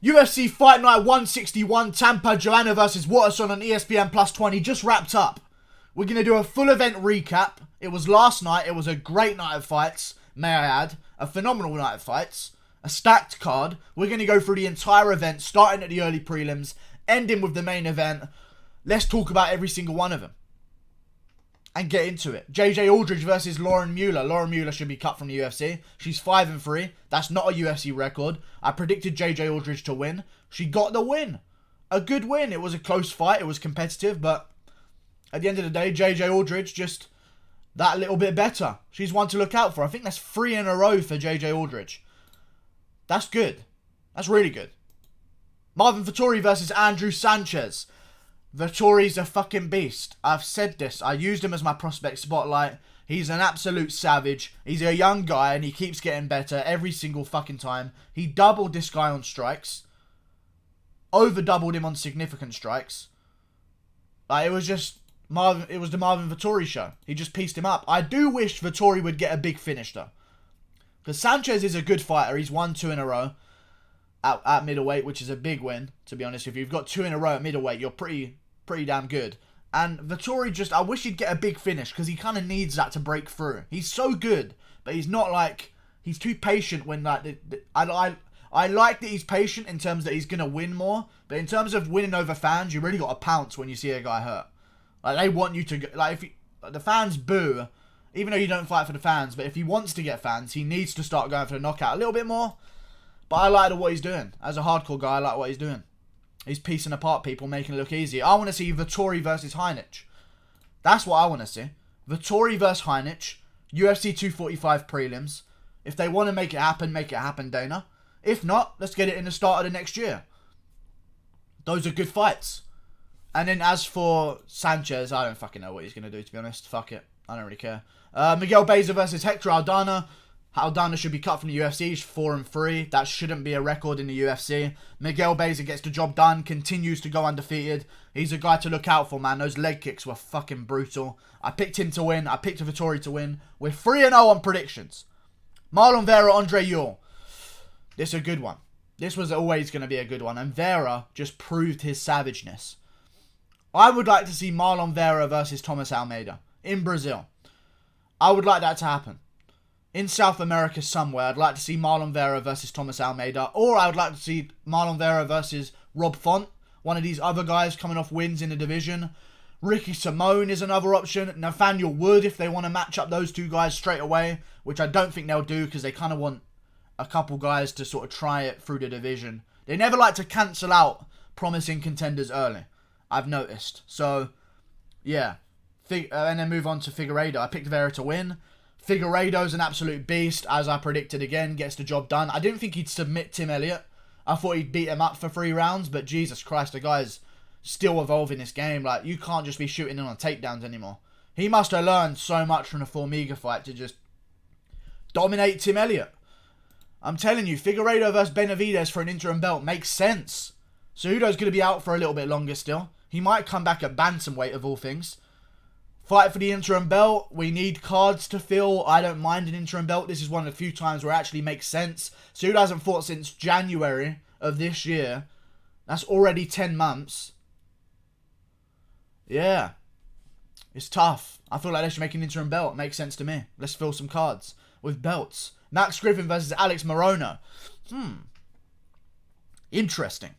UFC Fight Night 161, Tampa, Joanna versus Waterson on ESPN Plus 20 just wrapped up. We're going to do a full event recap. It was last night. It was a great night of fights, may I add. A phenomenal night of fights. A stacked card. We're going to go through the entire event, starting at the early prelims, ending with the main event. Let's talk about every single one of them. And get into it. JJAldrich versus Lauren Muller. Lauren Muller should be cut from the UFC. She's 5-3. That's not a UFC record. I predicted JJAldrich to win. She got the win. A good win. It was a close fight. It was competitive. But at the end of the day, JJAldrich just that little bit better. She's one to look out for. I think that's 3 in a row for JJAldrich. That's good. That's really good. Marvin Vettori versus Andrew Sanchez. Vettori's a fucking beast. I've said this. I used him as my prospect spotlight. He's an absolute savage. He's a young guy and he keeps getting better every single fucking time. He doubled this guy on strikes. Over doubled him on significant strikes. Like, it was just Marvin. It was the Marvin Vettori show. He just pieced him up. I do wish Vettori would get a big finish though. Because Sanchez is a good fighter. He's won 2 in a row at middleweight, which is a big win, to be honest. If you've got 2 in a row at middleweight, you're pretty damn good. And Vettori just, I wish he'd get a big finish because he kind of needs that to break through. He's so good, but he's not like, he's too patient when like, I like that he's patient in terms that he's going to win more, but in terms of winning over fans, you really got to pounce when you see a guy hurt. Like, they want you to, like, if the fans boo, even though you don't fight for the fans, but if he wants to get fans, he needs to start going for the knockout a little bit more. But I like what he's doing. As a hardcore guy, I like what he's doing. He's piecing apart people, making it look easy. I want to see Vettori versus Heinich. That's what I want to see. Vettori versus Heinich. UFC 245 prelims. If they want to make it happen, Dana. If not, let's get it in the start of the next year. Those are good fights. And then as for Sanchez, I don't fucking know what he's going to do, to be honest. Fuck it. I don't really care. Miguel Baeza versus Hector Aldana. Aldana should be cut from the UFC. He's 4-3. That shouldn't be a record in the UFC. Miguel Baeza gets the job done. Continues to go undefeated. He's a guy to look out for, man. Those leg kicks were fucking brutal. I picked him to win. I picked Vettori to win. We're 3-0 on predictions. Marlon Vera, Andre Ewell. This is a good one. This was always going to be a good one. And Vera just proved his savageness. I would like to see Marlon Vera versus Thomas Almeida in Brazil. I would like that to happen. In South America somewhere, I'd like to see Marlon Vera versus Thomas Almeida. Or I would like to see Marlon Vera versus Rob Font. One of these other guys coming off wins in the division. Ricky Simone is another option. Nathaniel Wood, if they want to match up those two guys straight away. Which I don't think they'll do because they kind of want a couple guys to sort of try it through the division. They never like to cancel out promising contenders early. I've noticed. So, yeah. And then move on to Figueiredo. I picked Vera to win. Figueiredo's an absolute beast, as I predicted again, gets the job done. I didn't think he'd submit Tim Elliot. I thought he'd beat him up for 3 rounds, but Jesus Christ, the guy's still evolving this game. Like, you can't just be shooting in on takedowns anymore. He must have learned so much from the Formiga fight to just dominate Tim Elliot. I'm telling you, Figueiredo versus Benavidez for an interim belt makes sense. Cejudo's going to be out for a little bit longer still. He might come back at bantamweight of all things. Fight for the interim belt. We need cards to fill. I don't mind an interim belt. This is one of the few times where it actually makes sense. Cejudo hasn't fought since January of this year. That's already 10 months. Yeah. It's tough. I feel like they should make an interim belt. Makes sense to me. Let's fill some cards with belts. Max Griffin versus Alex Moroni. Interesting.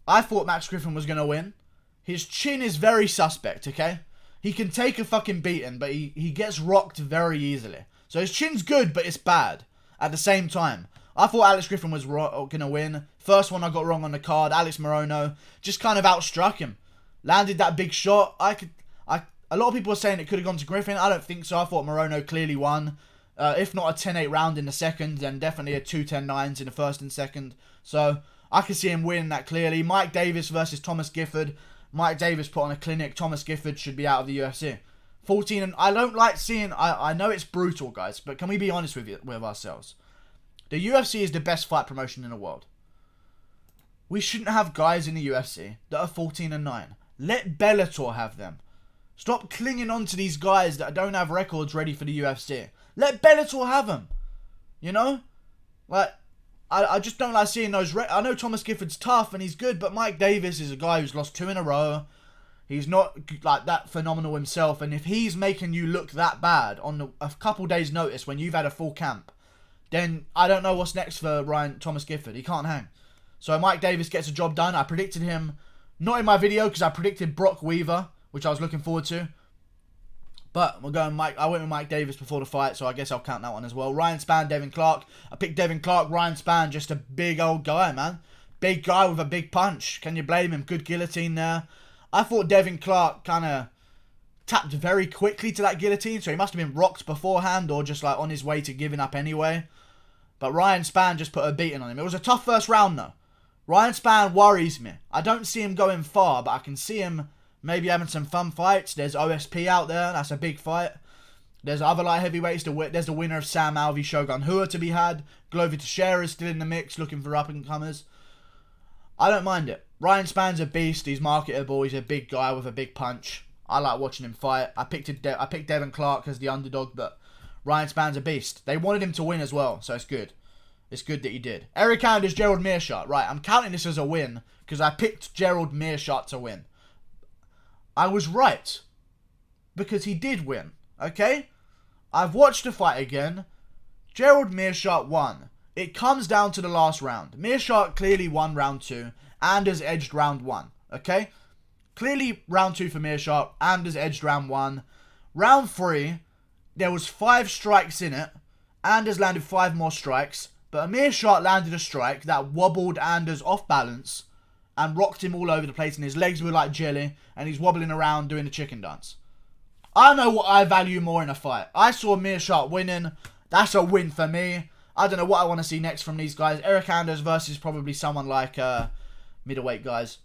I thought Max Griffin was going to win. His chin is very suspect, okay? He can take a fucking beating, but he gets rocked very easily. So his chin's good, but it's bad at the same time. I thought Alex Griffin was going to win. First one I got wrong on the card. Alex Moroni just kind of outstruck him. Landed that big shot. A lot of people are saying it could have gone to Griffin. I don't think so. I thought Moroni clearly won. If not a 10-8 round in the second, then definitely a 2-10-9s in the first and second. So I could see him winning that clearly. Mike Davis versus Thomas Gifford. Mike Davis put on a clinic. Thomas Gifford should be out of the UFC. 14 and I don't like seeing. I know it's brutal, guys, but can we be honest with ourselves? The UFC is the best fight promotion in the world. We shouldn't have guys in the UFC that are 14 and 9. Let Bellator have them. Stop clinging on to these guys that don't have records ready for the UFC. Let Bellator have them. You know? Like, I just don't like seeing those. I know Thomas Gifford's tough and he's good, but Mike Davis is a guy who's lost 2 in a row. He's not like that phenomenal himself, and if he's making you look that bad on a couple days' notice when you've had a full camp, then I don't know what's next for Thomas Gifford. He can't hang. So Mike Davis gets the job done. I predicted him, not in my video because I predicted Brock Weaver, which I was looking forward to. But we're going I went with Mike Davis before the fight, so I guess I'll count that one as well. Ryan Spann, Devin Clark. I picked Devin Clark. Ryan Spann, just a big old guy, man. Big guy with a big punch. Can you blame him? Good guillotine there. I thought Devin Clark kind of tapped very quickly to that guillotine, so he must have been rocked beforehand or just like on his way to giving up anyway. But Ryan Spann just put a beating on him. It was a tough first round though. Ryan Spann worries me. I don't see him going far, but I can see him maybe having some fun fights. There's OSP out there. That's a big fight. There's other light heavyweights. There's the winner of Sam Alvey, Shogun Rua to be had. Glover Teixeira is still in the mix, looking for up-and-comers. I don't mind it. Ryan Spann's a beast. He's marketable. He's a big guy with a big punch. I like watching him fight. I picked Devin Clark as the underdog, but Ryan Spann's a beast. They wanted him to win as well, so it's good. It's good that he did. Eric Anders, Gerald Meerschaert. Right, I'm counting this as a win because I picked Gerald Meerschaert to win. I was right because he did win, okay? I've watched the fight again. Gerald Meerschaert won. It comes down to the last round. Meerschaert clearly won round 2. Anders edged round 1. Okay? Clearly round 2 for Meerschaert. Anders edged round 1. Round 3, there was 5 strikes in it. Anders landed 5 more strikes. But Meerschaert landed a strike that wobbled Anders off balance and rocked him all over the place. And his legs were like jelly. And he's wobbling around doing the chicken dance. I know what I value more in a fight. I saw Meerschaert winning. That's a win for me. I don't know what I want to see next from these guys. Eric Anders versus probably someone like middleweight guys.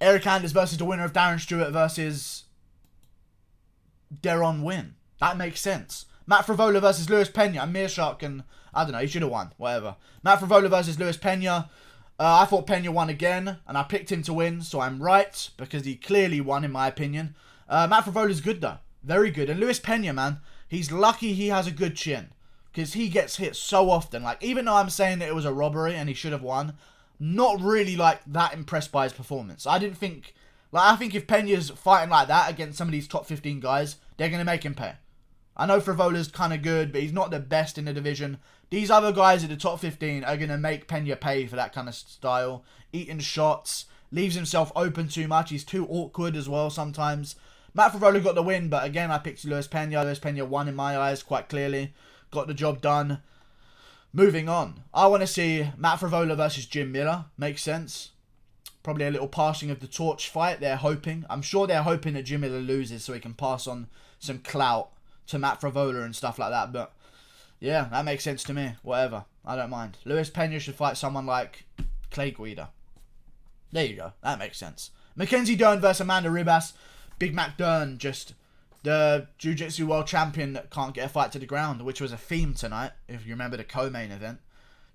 Eric Anders versus the winner of Darren Stewart versus Deron Win. That makes sense. Matt Frivola versus Luis Pena. And Meerschaert can, I don't know, he should have won. Whatever. Matt Frivola versus Luis Pena. I thought Pena won again. And I picked him to win. So I'm right. Because he clearly won in my opinion. Matt Frivola's good though. Very good. And Luis Pena, man. He's lucky he has a good chin. Because he gets hit so often. Like, even though I'm saying that it was a robbery and he should have won, not really, like, that impressed by his performance. I didn't think... Like, I think if Pena's fighting like that against some of these top 15 guys, they're going to make him pay. I know Frivola's kind of good, but he's not the best in the division. These other guys at the top 15 are going to make Pena pay for that kind of style. Eating shots. Leaves himself open too much. He's too awkward as well sometimes. Matt Frivola got the win, but again, I picked Luis Pena. Luis Pena won in my eyes quite clearly. Got the job done. Moving on. I want to see Matt Frivola versus Jim Miller. Makes sense. Probably a little passing of the torch fight. They're hoping. I'm sure they're hoping that Jim Miller loses so he can pass on some clout to Matt Frivola and stuff like that. But yeah, that makes sense to me. Whatever. I don't mind. Luis Pena should fight someone like Clay Guida. There you go. That makes sense. Mackenzie Dern versus Amanda Ribas. Big Mac Dern just... the Jiu-Jitsu World Champion that can't get a fight to the ground, which was a theme tonight, if you remember the co-main event.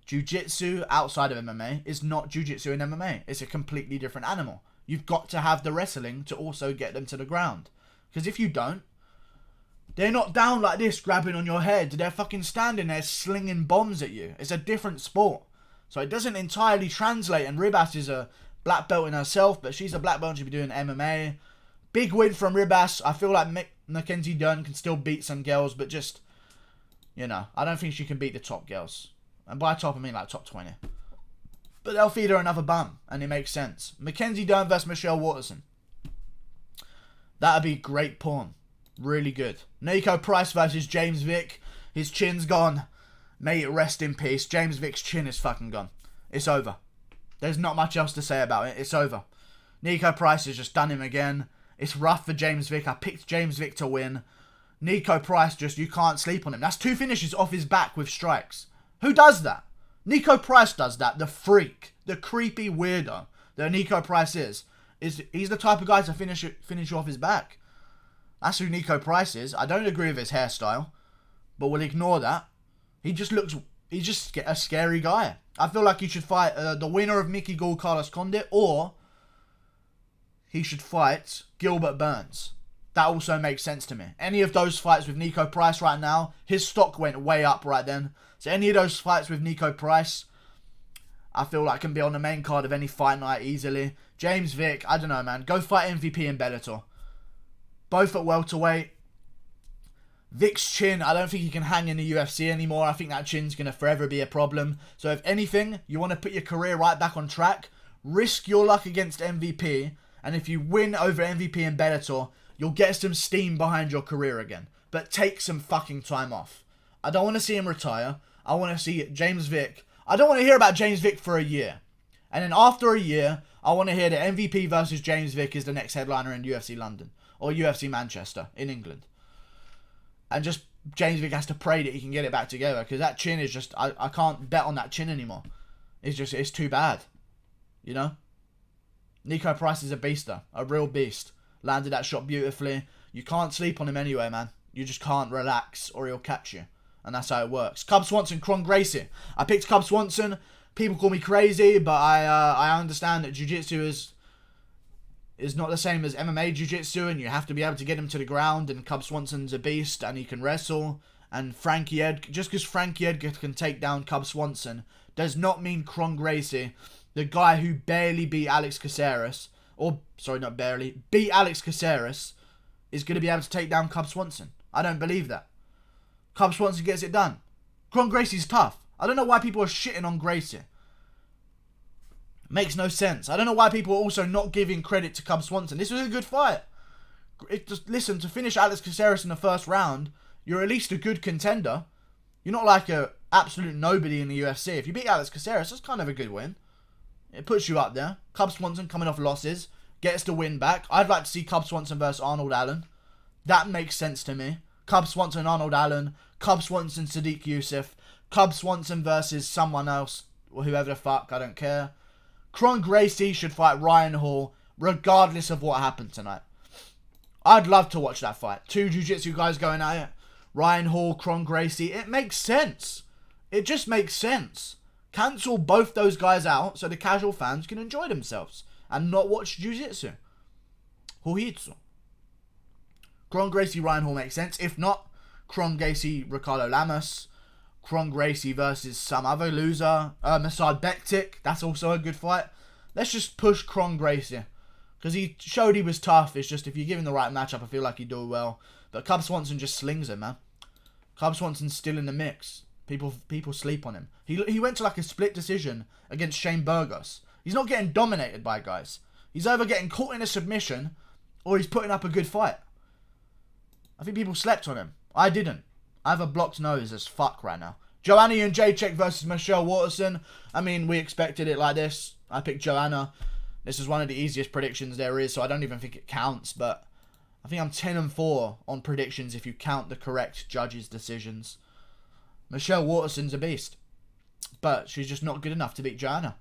Jiu-Jitsu outside of MMA is not Jiu-Jitsu in MMA. It's a completely different animal. You've got to have the wrestling to also get them to the ground. Because if you don't, they're not down like this, grabbing on your head. They're fucking standing there slinging bombs at you. It's a different sport. So it doesn't entirely translate, and Ribas is a black belt in herself, but she's a black belt and she'll be doing MMA. Big win from Ribas. I feel like Mackenzie Dern can still beat some girls, but just, you know, I don't think she can beat the top girls. And by top, I mean like top 20. But they'll feed her another bum, and it makes sense. Mackenzie Dern versus Michelle Waterson. That'd be great porn. Really good. Nico Price versus James Vick. His chin's gone. May it rest in peace. James Vick's chin is fucking gone. It's over. There's not much else to say about it. It's over. Nico Price has just done him again. It's rough for James Vick. I picked James Vick to win. Nico Price just, you can't sleep on him. That's 2 finishes off his back with strikes. Who does that? Nico Price does that. The freak. The creepy weirdo that Nico Price is he's the type of guy to finish off his back. That's who Nico Price is. I don't agree with his hairstyle, but we'll ignore that. He's just a scary guy. I feel like he should fight the winner of Mickey Gall, Carlos Condit, or he should fight Gilbert Burns. that also makes sense to me. Any of those fights with Nico Price right now, his stock went way up right then. So any of those fights with Nico Price, I feel like can be on the main card of any fight night easily. James Vick, I don't know, man. Go fight MVP in Bellator. Both at welterweight. Vick's chin, I don't think he can hang in the UFC anymore. I think that chin's going to forever be a problem. So if anything, you want to put your career right back on track, risk your luck against MVP. And if you win over MVP in Bellator, you'll get some steam behind your career again. But take some fucking time off. I don't want to see him retire. I want to see James Vick. I don't want to hear about James Vick for a year. And then after a year, I want to hear that MVP versus James Vick is the next headliner in UFC London. Or UFC Manchester in England. And just James Vick has to pray that he can get it back together. Because that chin is just... I can't bet on that chin anymore. It's too bad. You know? Nico Price is a beaster. A real beast. Landed that shot beautifully. You can't sleep on him anyway, man. You just can't relax or he'll catch you. And that's how it works. Cub Swanson, Kron Gracie. I picked Cub Swanson. People call me crazy, but I understand that Jiu-Jitsu is not the same as MMA Jiu-Jitsu, and you have to be able to get him to the ground, and Cub Swanson's a beast, and he can wrestle. And Frankie Edgar, just because Frankie Edgar can take down Cub Swanson, does not mean Kron Gracie, the guy who barely beat Alex Caceres, or, sorry, not barely, beat Alex Caceres, is going to be able to take down Cub Swanson. I don't believe that. Cub Swanson gets it done. Kron Gracie's tough. I don't know why people are shitting on Gracie. Makes no sense. I don't know why people are also not giving credit to Cub Swanson. This was a good fight. Listen, to finish Alex Caceres in the first round, you're at least a good contender. You're not like a absolute nobody in the UFC. If you beat Alex Caceres, that's kind of a good win. It puts you up there. Cub Swanson coming off losses, gets the win back. I'd like to see Cub Swanson versus Arnold Allen. That makes sense to me. Cub Swanson, Arnold Allen. Cub Swanson, Sadiq Youssef. Cub Swanson versus someone else, or whoever the fuck, I don't care. Kron Gracie should fight Ryan Hall, regardless of what happened tonight. I'd love to watch that fight. Two jiu-jitsu guys going at it. Ryan Hall, Kron Gracie. It makes sense. It just makes sense. Cancel both those guys out so the casual fans can enjoy themselves and not watch jiu-jitsu. Jiu-jitsu. Kron Gracie, Ryan Hall makes sense. If not, Kron Gracie, Ricardo Lamas. Kron Gracie versus some other loser. Masad Bektik. That's also a good fight. Let's just push Kron Gracie. Because he showed he was tough. It's just if you give him the right matchup, I feel like he'd do well. But Cub Swanson just slings him, man. Cub Swanson's still in the mix. People sleep on him. He went to like a split decision against Shane Burgos. He's not getting dominated by guys. He's either getting caught in a submission or he's putting up a good fight. I think people slept on him. I didn't. I have a blocked nose as fuck right now. Joanna and JJAldrich versus Michelle Waterson. I mean, we expected it like this. I picked Joanna. This is one of the easiest predictions there is, so I don't even think it counts. But I think I'm 10-4 on predictions if you count the correct judges' decisions. Michelle Waterson's a beast. But she's just not good enough to beat Joanna.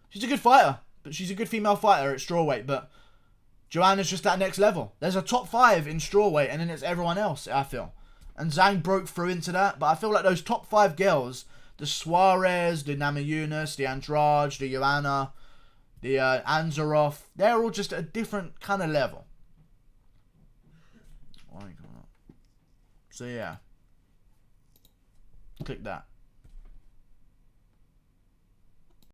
She's a good fighter. But she's a good female fighter at strawweight. But Joanna's just that next level. There's a top 5 in strawweight, and then it's everyone else, I feel. And Zhang broke through into that. But I feel like those top 5 girls, the Suarez, the Namajunas, the Andrade, the Joanna, the Anzarov, they're all just a different kind of level. So yeah. Click that.